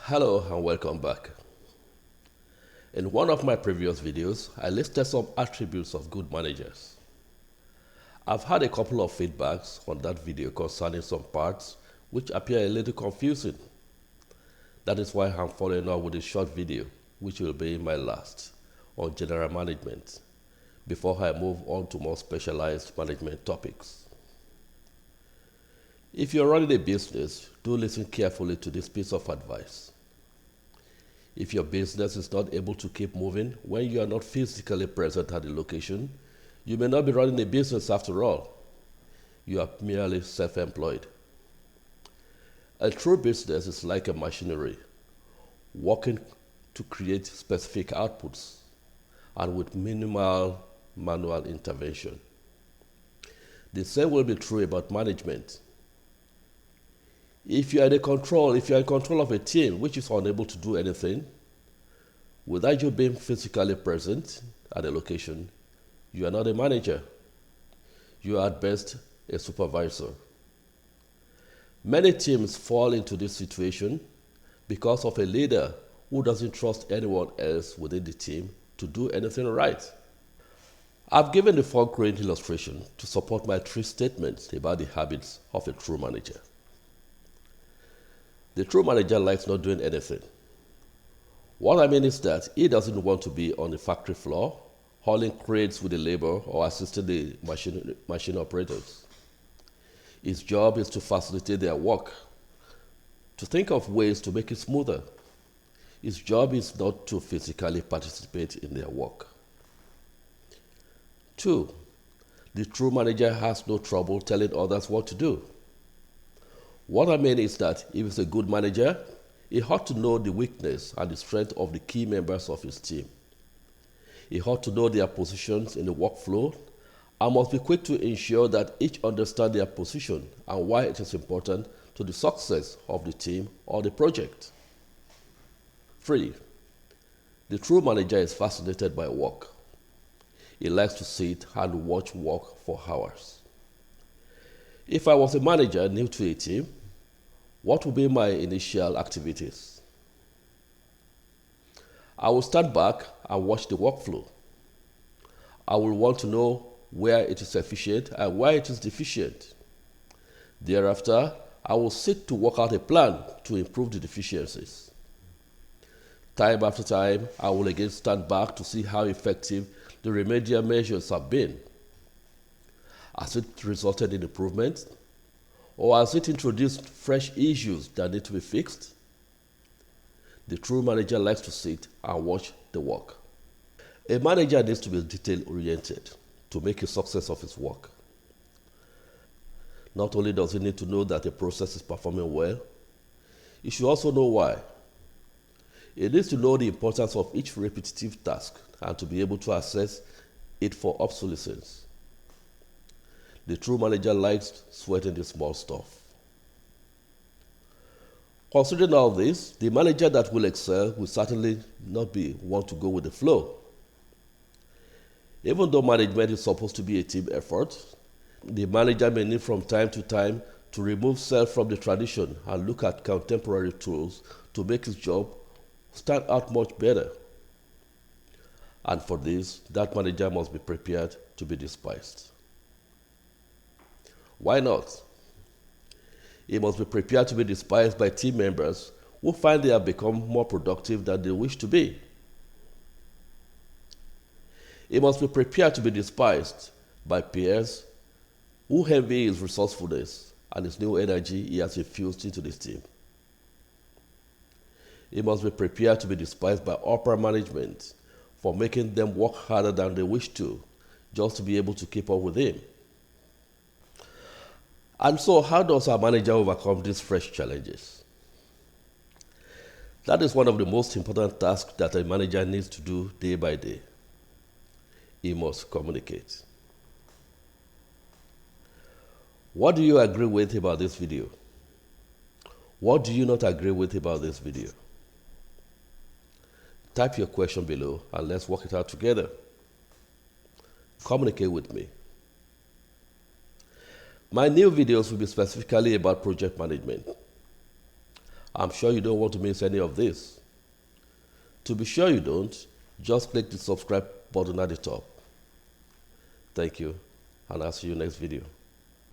Hello and welcome back. In one of my previous videos, I listed some attributes of good managers. I've had a couple of feedbacks on that video concerning some parts which appear a little confusing. That is why I'm following up with a short video, which will be my last, on general management, before I move on to more specialized management topics. If you're running a business, do listen carefully to this piece of advice. If your business is not able to keep moving when you are not physically present at the location, you may not be running a business after all. You are merely self-employed. A true business is like a machinery, working to create specific outputs and with minimal manual intervention. The same will be true about management. If you are in control of a team which is unable to do anything, without you being physically present at a location, you are not a manager. You are at best a supervisor. Many teams fall into this situation because of a leader who doesn't trust anyone else within the team to do anything right. I've given the foregoing illustration to support my three statements about the habits of a true manager. The true manager likes not doing anything. What I mean is that he doesn't want to be on the factory floor, hauling crates with the labor or assisting the machine operators. His job is to facilitate their work, to think of ways to make it smoother. His job is not to physically participate in their work. 2. The true manager has no trouble telling others what to do. What I mean is that if he's a good manager, he ought to know the weakness and the strength of the key members of his team. He ought to know their positions in the workflow and must be quick to ensure that each understands their position and why it is important to the success of the team or the project. 3. The true manager is fascinated by work. He likes to sit and watch work for hours. If I was a manager new to a team, what would be my initial activities? I will stand back and watch the workflow. I will want to know where it is efficient and where it is deficient. Thereafter, I will seek to work out a plan to improve the deficiencies. Time after time, I will again stand back to see how effective the remedial measures have been. Has it resulted in improvement? Or has it introduced fresh issues that need to be fixed? The true manager likes to sit and watch the work. A manager needs to be detail-oriented to make a success of his work. Not only does he need to know that a process is performing well, he should also know why. He needs to know the importance of each repetitive task and to be able to assess it for obsolescence. The true manager likes sweating the small stuff. Considering all this, the manager that will excel will certainly not be one to go with the flow. Even though management is supposed to be a team effort, the manager may need from time to time to remove self from the tradition and look at contemporary tools to make his job stand out much better. And for this, that manager must be prepared to be despised. Why not? He must be prepared to be despised by team members who find they have become more productive than they wish to be. He must be prepared to be despised by peers who envy his resourcefulness and his new energy he has infused into this team. He must be prepared to be despised by upper management for making them work harder than they wish to, just to be able to keep up with him. And so, how does our manager overcome these fresh challenges? That is one of the most important tasks that a manager needs to do day by day. He must communicate. What do you agree with about this video? What do you not agree with about this video? Type your question below and let's work it out together. Communicate with me. My new videos will be specifically about project management. I'm sure you don't want to miss any of this. To be sure you don't, just click the subscribe button at the top. Thank you, and I'll see you next video.